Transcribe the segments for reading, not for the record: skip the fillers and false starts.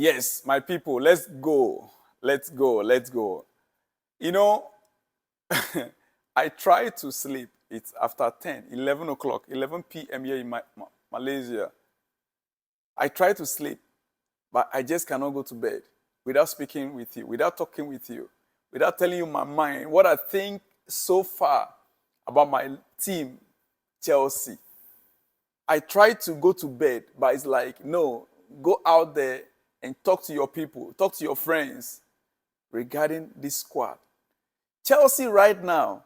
Yes, my people, let's go. Let's go. Let's go. You know, I try to sleep. It's after 10, 11 o'clock, 11 p.m. here in Malaysia. I try to sleep, but I just cannot go to bed without speaking with you, without talking with you, without telling you my mind, what I think so far about my team, Chelsea. I try to go to bed, but it's like, no, go out there and talk to your people, talk to your friends regarding this squad. Chelsea right now,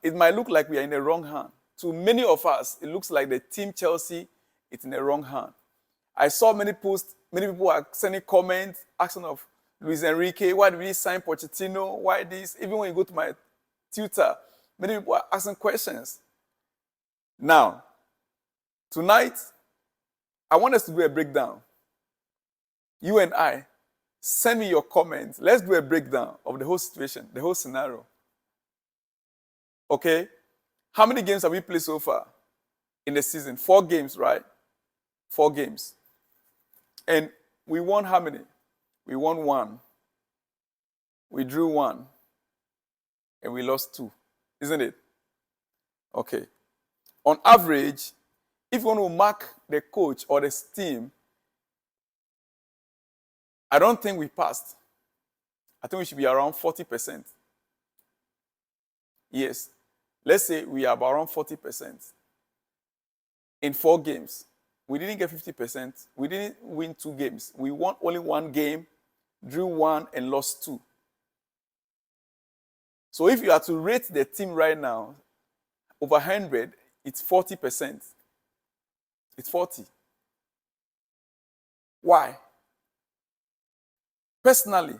it might look like we are in the wrong hand. To many of us, it looks like the team Chelsea is in the wrong hand. I saw many posts, many people are sending comments, asking of Luis Enrique, why did he sign Pochettino? Why this? Even when you go to my Twitter, many people are asking questions. Now, tonight, I want us to do a breakdown. You and I, send me your comments. Let's do a breakdown of the whole situation, the whole scenario. Okay? How many games have we played so far in the season? 4 games, right? 4 games. And we won how many? We won 1. We drew 1. And we lost 2. Isn't it? Okay. On average, if you want to mark the coach or the team, I don't think we passed. I think we should be around 40%. Yes. Let's say we are about around 40%. In 4 games. We didn't get 50%. We didn't win 2 games. We won only 1 game, drew 1, and lost 2. So if you are to rate the team right now, over 100, it's 40%. It's 40. Why? Personally,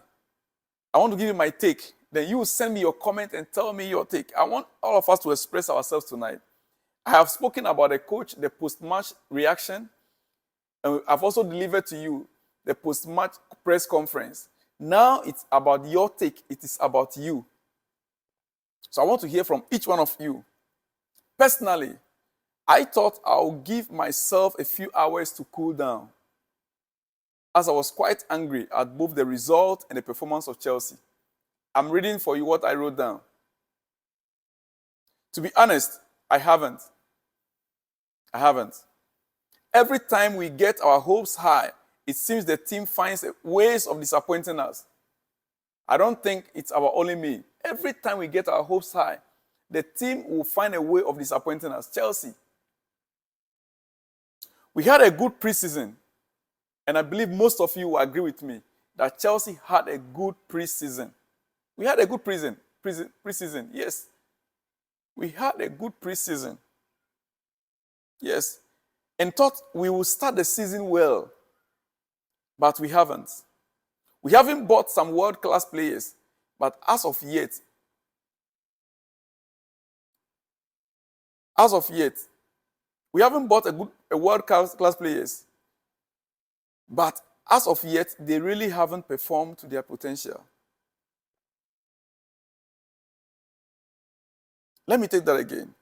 I want to give you my take. Then you send me your comment and tell me your take. I want all of us to express ourselves tonight. I have spoken about the coach, the post-match reaction, and I've also delivered to you the post-match press conference. Now it's about your take. It is about you. So I want to hear from each one of you. Personally, I thought I'll give myself a few hours to cool down, as I was quite angry at both the result and the performance of Chelsea. I'm reading for you what I wrote down. To be honest, I haven't. Every time we get our hopes high, it seems the team finds ways of disappointing us. I don't think it's about only me. Every time we get our hopes high, the team will find a way of disappointing us. Chelsea. We had a good preseason, and I believe most of you will agree with me that Chelsea had a good preseason. We had a good preseason. Yes. We had a good preseason. Yes. And thought we will start the season well. But we haven't. We haven't bought some world-class players. But as of yet, we haven't bought a world-class players. But as of yet, they really haven't performed to their potential. Let me take that again.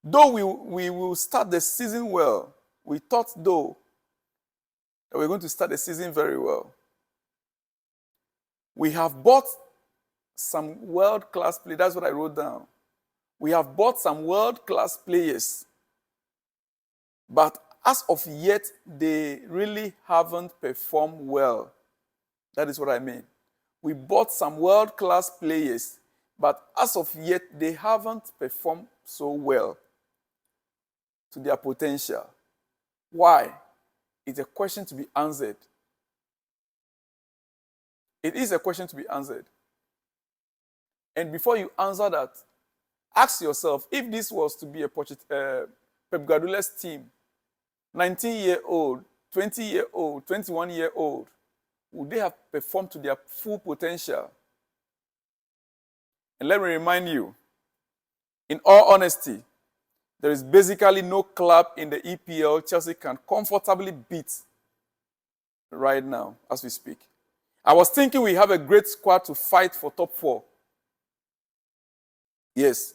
Though we will start the season well, we thought, though, that we're going to start the season very well. We have bought some world-class players. That's what I wrote down. We have bought some world-class players. But as of yet, they really haven't performed well. That is what I mean. We bought some world-class players, but as of yet, they haven't performed so well to their potential. Why? It's a question to be answered. It is a question to be answered. And before you answer that, ask yourself, if this was to be a Pep Guardiola's team, 19-year-old, 20-year-old, 21-year-old, would they have performed to their full potential? And let me remind you, in all honesty, there is basically no club in the EPL Chelsea can comfortably beat right now as we speak. I was thinking we have a great squad to fight for top 4. Yes.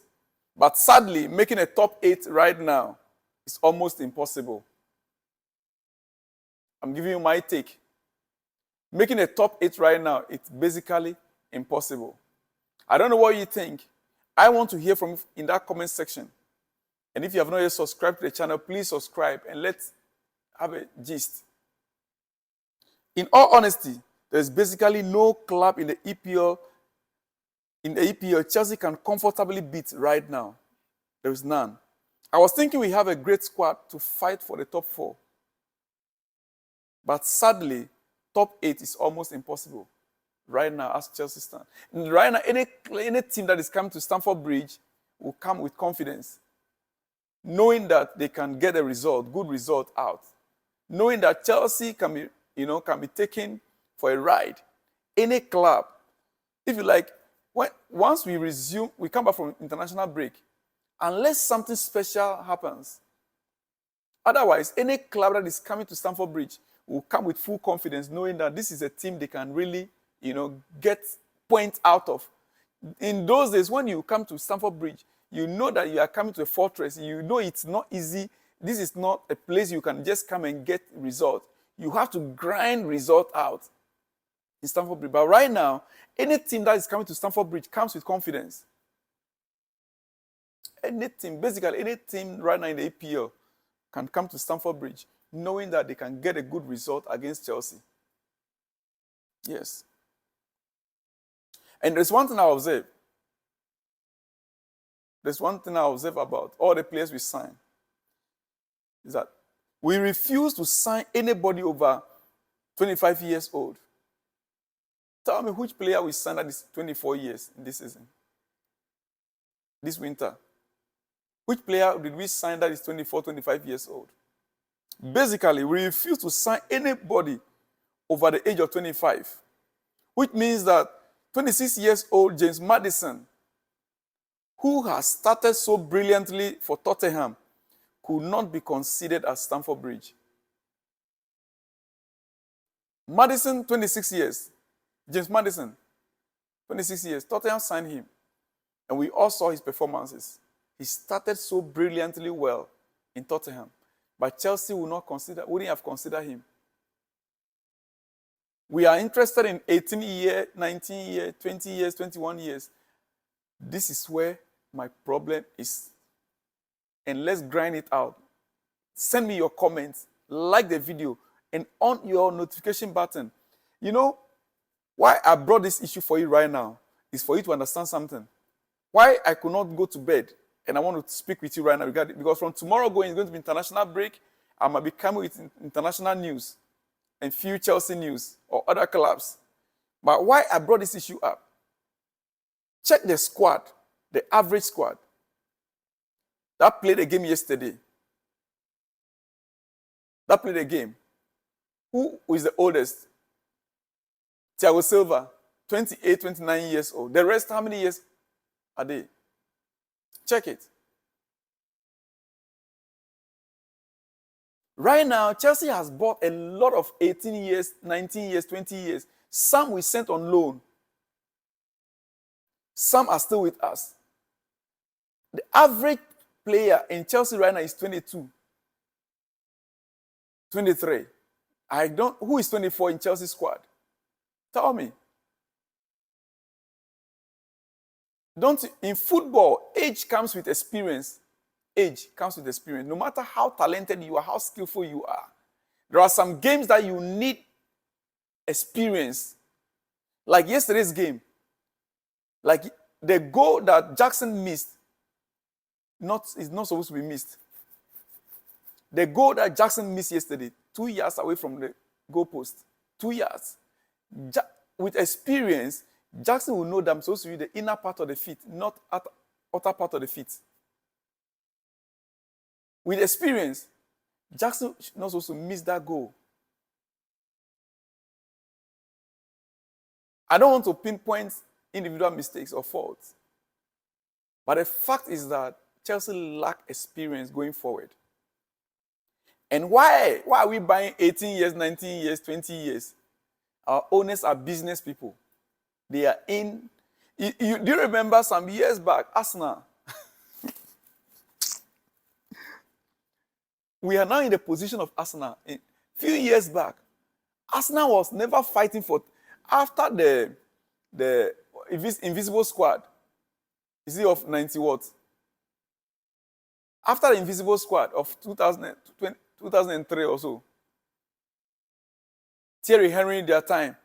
But sadly, making a top 8 right now is almost impossible. I'm giving you my take. Making a top 8 right now, it's basically impossible. I don't know what you think. I want to hear from you in that comment section. And if you have not yet subscribed to the channel, please subscribe and let's have a gist. In all honesty, there's basically no club in the EPL. In the EPL, Chelsea can comfortably beat right now. There is none. I was thinking we have a great squad to fight for the top 4. But sadly, top 8 is almost impossible right now as Chelsea stand. And right now, any team that is coming to Stamford Bridge will come with confidence, knowing that they can get a result, good result out, knowing that Chelsea can be taken for a ride. Any club, if you like, once we come back from international break, unless something special happens, otherwise, any club that is coming to Stamford Bridge will come with full confidence, knowing that this is a team they can really, get points out of. In those days, when you come to Stamford Bridge, you know that you are coming to a fortress. You know it's not easy. This is not a place you can just come and get result. You have to grind result out in Stamford Bridge. But right now, any team that is coming to Stamford Bridge comes with confidence. Any team right now in the EPL can come to Stamford Bridge knowing that they can get a good result against Chelsea. Yes. And there's one thing I observe. There's one thing I observe about all the players we sign. Is that we refuse to sign anybody over 25 years old. Tell me which player we signed that is 24 years in this season. This winter. Which player did we sign that is 24, 25 years old? Basically, we refuse to sign anybody over the age of 25. Which means that 26 years old James Maddison, who has started so brilliantly for Tottenham, could not be considered at Stamford Bridge. Maddison, 26 years. James Maddison, 26 years. Tottenham signed him. And we all saw his performances. He started so brilliantly well in Tottenham. But Chelsea wouldn't have considered him. We are interested in 18 years, 19 years, 20 years, 21 years. This is where my problem is. And let's grind it out. Send me your comments, like the video, and on your notification button. You know, why I brought this issue for you right now is for you to understand something. Why I could not go to bed, and I want to speak with you right now regarding, because from tomorrow going, it's going to be international break. I might be coming with international news and few Chelsea news or other clubs. But why I brought this issue up? Check the squad, the average squad that played a game yesterday. That played a game. Who is the oldest? Thiago Silva, 28, 29 years old. The rest, how many years are they? Check it. Right now, Chelsea has bought a lot of 18 years, 19 years, 20 years. Some we sent on loan. Some are still with us. The average player in Chelsea right now is 22, 23. Who is 24 in Chelsea squad? Tell me. In football, age comes with experience. Age comes with experience. No matter how talented you are, how skillful you are, there are some games that you need experience. Like yesterday's game. Like the goal that Jackson missed is not supposed to be missed. The goal that Jackson missed yesterday, 2 yards away from the goalpost. 2 yards. With experience, Jackson will know that I'm supposed to be the inner part of the feet, not outer part of the feet. With experience, Jackson is not supposed to miss that goal. I don't want to pinpoint individual mistakes or faults. But the fact is that Chelsea lack experience going forward. And why are we buying 18 years, 19 years, 20 years? Our owners are business people. They are in. Do you remember some years back, Arsenal? We are now in the position of Arsenal. A few years back, Arsenal was never fighting for, after the invisible squad, is it of 90 what? After the invisible squad of 2003 or so, Thierry Henry, their time,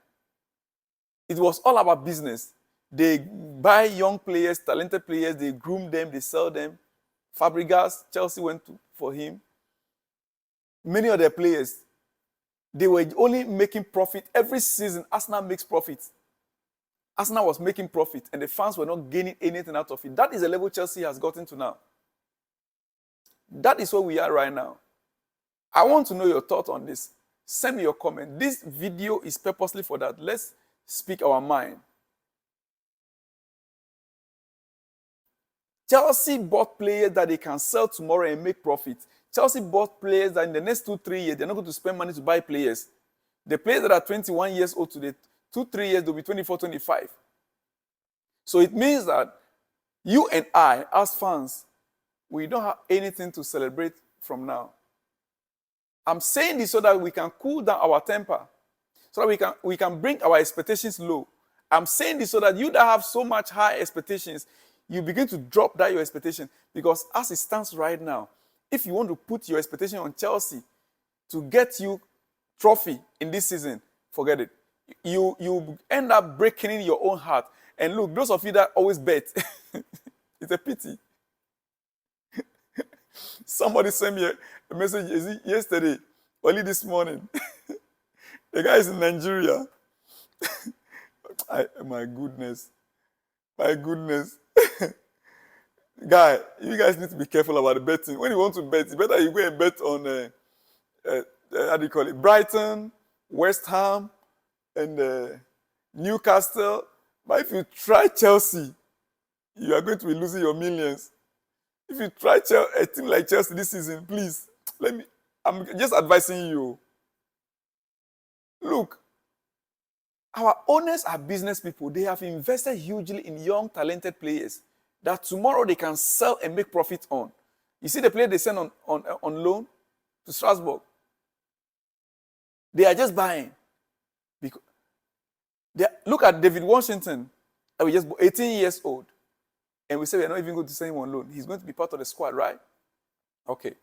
it was all about business. They buy young players, talented players, they groom them, they sell them. Fabregas, Chelsea went for him. Many of their players, they were only making profit. Every season, Arsenal makes profit. Arsenal was making profit, and the fans were not gaining anything out of it. That is the level Chelsea has gotten to now. That is where we are right now. I want to know your thought on this. Send me your comment. This video is purposely for that. Let's speak our mind. Chelsea bought players that they can sell tomorrow and make profit. Chelsea bought players that in the next 2-3 years, they're not going to spend money to buy players. The players that are 21 years old today, 2-3 years, they'll be 24, 25. So it means that you and I, as fans, we don't have anything to celebrate from now. I'm saying this so that we can cool down our temper, so that we can bring our expectations low. I'm saying this so that you that have so much high expectations, you begin to drop down your expectation. Because as it stands right now, if you want to put your expectation on Chelsea to get you trophy in this season, forget it. You end up breaking in your own heart. And look, those of you that always bet, it's a pity. Somebody sent me a message yesterday, early this morning. The guy is in Nigeria. My goodness. Guy, you guys need to be careful about the betting. When you want to bet, it's better you go and bet on, how do you call it, Brighton, West Ham, and Newcastle. But if you try Chelsea, you are going to be losing your millions. If you try a team like Chelsea this season, please, I'm just advising you. Look, our owners are business people. They have invested hugely in young, talented players that tomorrow they can sell and make profit on. You see the player they send on loan to Strasbourg? They are just buying. Look at David Washington. He just 18 years old. And we say we're not even going to send him on loan. He's going to be part of the squad, right? Okay.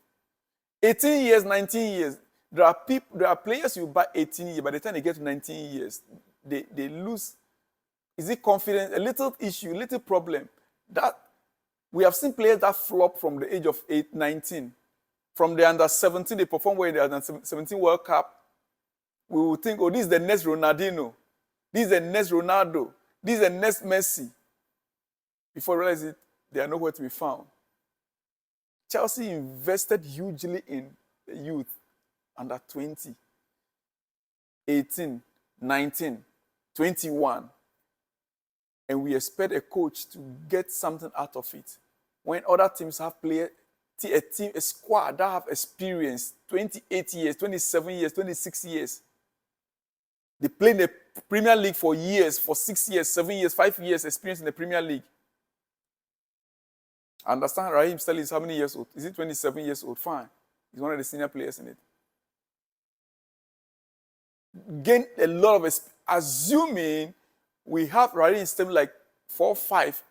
18 years, 19 years. There are players who buy 18 years. By the time they get to 19 years, they lose. Is it confidence? A little issue, a little problem. That we have seen players that flop from the age of 19. From the under 17, they perform well in the under 17 World Cup. We will think, oh, this is the next Ronaldinho. This is the next Ronaldo. This is the next Messi. Before you realize it, they are nowhere to be found. Chelsea invested hugely in the youth under 20, 18, 19, 21. And we expect a coach to get something out of it. When other teams have played, a squad that have experience, 28 years, 27 years, 26 years. They play in the Premier League for years, for 6 years, 7 years, 5 years experience in the Premier League. I understand Raheem Sterling is how many years old? Is he 27 years old? Fine. He's one of the senior players in it. Gain a lot of experience. Assuming we have Raheem Sterling like 4, 5,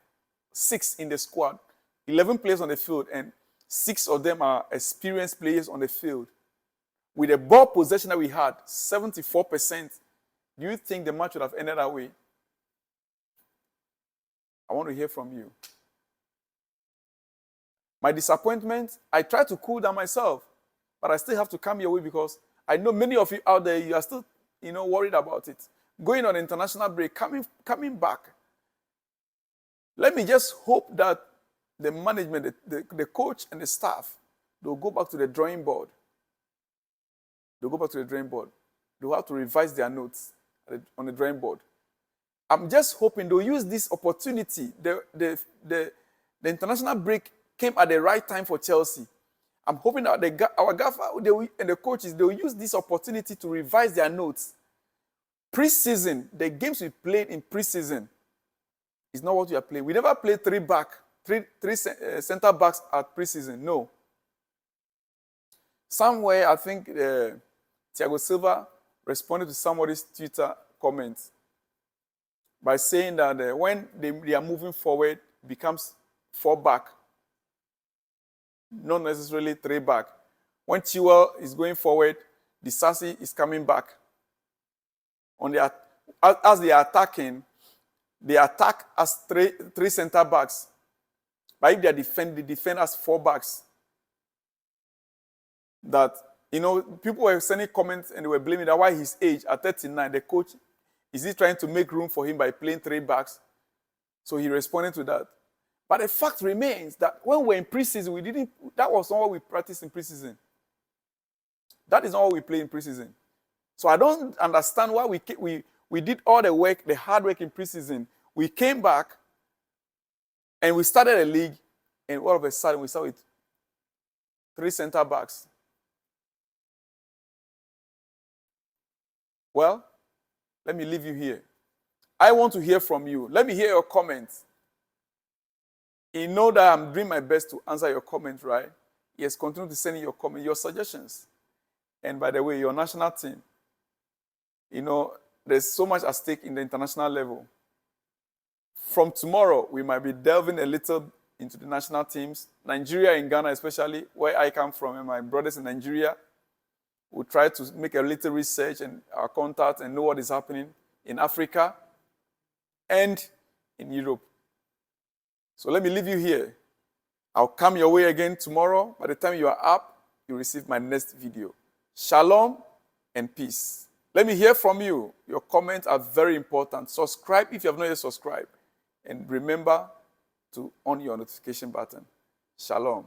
6 in the squad, 11 players on the field, and 6 of them are experienced players on the field. With the ball possession that we had, 74%, do you think the match would have ended that way? I want to hear from you. My disappointment, I try to cool down myself, but I still have to come your way because I know many of you out there, you are still, worried about it. Going on international break, coming back. Let me just hope that the management, the coach and the staff, they'll go back to the drawing board. They'll go back to the drawing board. They'll have to revise their notes on the drawing board. I'm just hoping they'll use this opportunity. The international break came at the right time for Chelsea. I'm hoping that our gaffer and the coaches, they'll use this opportunity to revise their notes. Pre-season, the games we played in pre-season is not what we are playing. We never played three center backs at pre-season. No. Somewhere, I think Thiago Silva responding to somebody's Twitter comment by saying that when they are moving forward, it becomes 4 back, not necessarily 3 back. When Chilwell is going forward, the Disasi is coming back. As they are attacking, they attack as three center backs. But if they defend as 4 backs. That, people were sending comments and they were blaming that why his age at 39, the coach, is he trying to make room for him by playing 3 backs? So he responded to that. But the fact remains that when we're in preseason, that was not what we practiced in preseason. That is not what we play in preseason. So I don't understand why we did all the work, the hard work in preseason. We came back and we started a league, and all of a sudden we started with 3 center backs. Well, let me leave you here. I want to hear from you. Let me hear your comments. You know that I'm doing my best to answer your comments, right? Yes, continue to send in your comments, your suggestions. And by the way, your national team. There's so much at stake in the international level. From tomorrow, we might be delving a little into the national teams. Nigeria and Ghana especially, where I come from, and my brothers in Nigeria. We'll try to make a little research and our contact and know what is happening in Africa and in Europe. So let me leave you here. I'll come your way again tomorrow. By the time you are up, you'll receive my next video. Shalom and peace. Let me hear from you. Your comments are very important. Subscribe if you have not yet subscribed. And remember to on your notification button. Shalom.